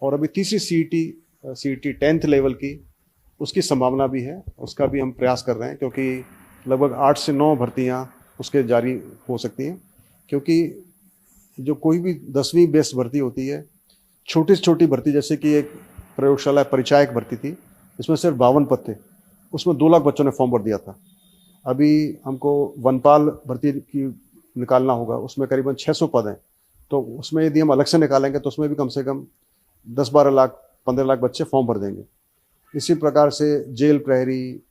और अभी तीसरी सीईटी 10th लेवल की उसकी संभावना भी है, उसका भी हम प्रयास कर रहे हैं, क्योंकि लगभग 8 से 9 भर्तियां उसके जारी हो सकती हैं। क्योंकि जो कोई भी 10वीं बेस्ड भर्ती होती है, छोटी से छोटी भर्ती, जैसे कि एक प्रयोगशाला परिचायक भर्ती थी, इसमें सिर्फ 52 पद थे, उसमें 2 लाख बच्चों ने फॉर्म भर दिया था। अभी हमको वनपाल भर्ती की निकालना होगा, उसमें करीबन 600 पद हैं, तो उसमें यदि हम अलग से निकालेंगे तो उसमें भी कम से कम 10-12 लाख 15 लाख बच्चे फॉर्म भर देंगे। इसी प्रकार से जेल प्रहरी,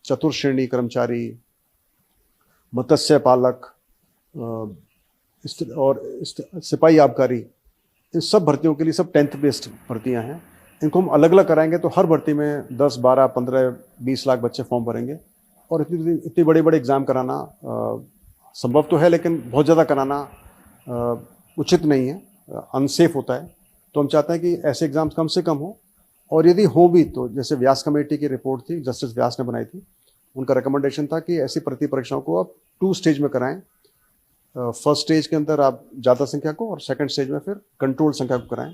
चतुर्थ श्रेणी कर्मचारी, मत्स्य पालक और सिपाही आबकारी, इन सब भर्तियों के लिए सब 10th बेस्ड भर्तियां हैं। इनको हम अलग अलग कराएंगे तो हर भर्ती में 10, 12, 15, 20 लाख बच्चे फॉर्म भरेंगे। और इतनी बड़े बड़े एग्जाम कराना संभव तो है, लेकिन बहुत ज़्यादा कराना उचित नहीं है, अनसेफ होता है। तो हम चाहते हैं कि ऐसे एग्जाम्स कम से कम हो, और यदि हो भी तो जैसे व्यास कमेटी की रिपोर्ट थी, जस्टिस व्यास ने बनाई थी, उनका रिकमेंडेशन था कि ऐसी भर्ती परीक्षाओं को आप 2 स्टेज में कराएं। फर्स्ट स्टेज के अंदर आप ज़्यादा संख्या को, और सेकंड स्टेज में फिर कंट्रोल संख्या को कराएं।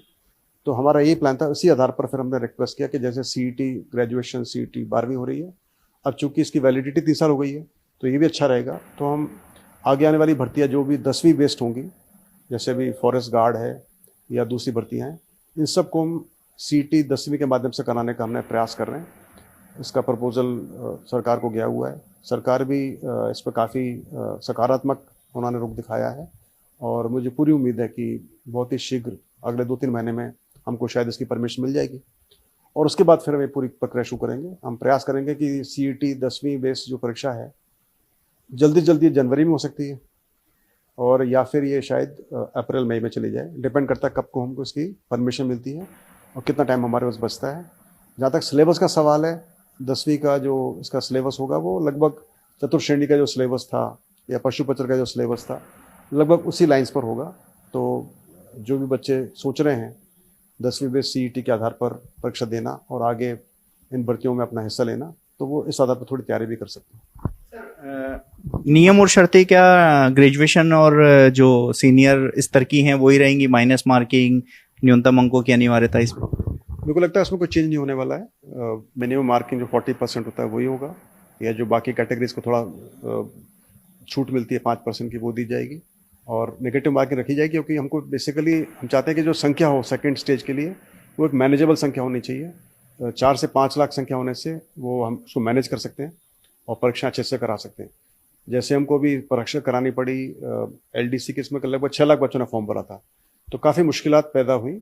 तो हमारा यही प्लान था। इसी आधार पर फिर हमने रिक्वेस्ट किया कि जैसे सीईटी ग्रेजुएशन, सीईटी 12वीं हो रही है, अब चूंकि इसकी वैलिडिटी 3 साल हो गई है, तो ये भी अच्छा रहेगा। तो हम आगे आने वाली भर्तियाँ जो भी 10वीं बेस्ड होंगी, जैसे भी फॉरेस्ट गार्ड है या दूसरी भर्तियाँ हैं, इन सब को हम सीईटी 10वीं के माध्यम से कराने का हमने प्रयास कर रहे हैं। इसका प्रपोजल सरकार को गया हुआ है। सरकार भी इस पर काफ़ी सकारात्मक उन्होंने रुख दिखाया है, और मुझे पूरी उम्मीद है कि बहुत ही शीघ्र अगले 2-3 महीने में हमको शायद इसकी परमिशन मिल जाएगी, और उसके बाद फिर हम पूरी प्रक्रिया शुरू करेंगे। हम प्रयास करेंगे कि सीईटी 10वीं बेस्ड जो परीक्षा है जल्दी जनवरी में हो सकती है, और या फिर ये शायद अप्रैल मई में चली जाए, डिपेंड करता है कब को हमको इसकी परमिशन मिलती है और कितना टाइम हमारे पास बचता है। जहाँ तक सिलेबस का सवाल है, 10वीं का जो इसका सिलेबस होगा वो लगभग चतुर्थ श्रेणी का जो सिलेबस था या पशुपत्र का जो सिलेबस था, लगभग उसी लाइन्स पर होगा। तो जो भी बच्चे सोच रहे हैं 10वीं बेस सीईटी के आधार पर परीक्षा देना और आगे इन भर्तियों में अपना हिस्सा लेना, तो वो इस आधार पर थोड़ी तैयारी भी कर सकते हैं। नियम और शर्तें क्या ग्रेजुएशन और जो सीनियर स्तर की हैं वही रहेंगी? माइनस मार्किंग, न्यूनतम अंकों की अनिवार्यता इस पर? मेरे को लगता है उसमें कोई चेंज नहीं होने वाला है। मिनिमम मार्किंग जो 40% होता है वही होगा, या जो बाकी कैटेगरीज को थोड़ा छूट मिलती है 5% की, वो दी जाएगी, और नेगेटिव मार्किंग रखी जाएगी। क्योंकि हमको बेसिकली हम चाहते हैं कि जो संख्या हो सेकंड स्टेज के लिए वो एक मैनेजेबल संख्या होनी चाहिए। 4 से 5 लाख संख्या होने से वो हम उसको मैनेज कर सकते हैं और परीक्षा अच्छे से करा सकते हैं। जैसे हमको भी परीक्षा करानी पड़ी एलडीसी की, इसमें लगभग 6 लाख बच्चों ने फॉर्म भरा था, तो काफ़ी मुश्किलात पैदा हुई।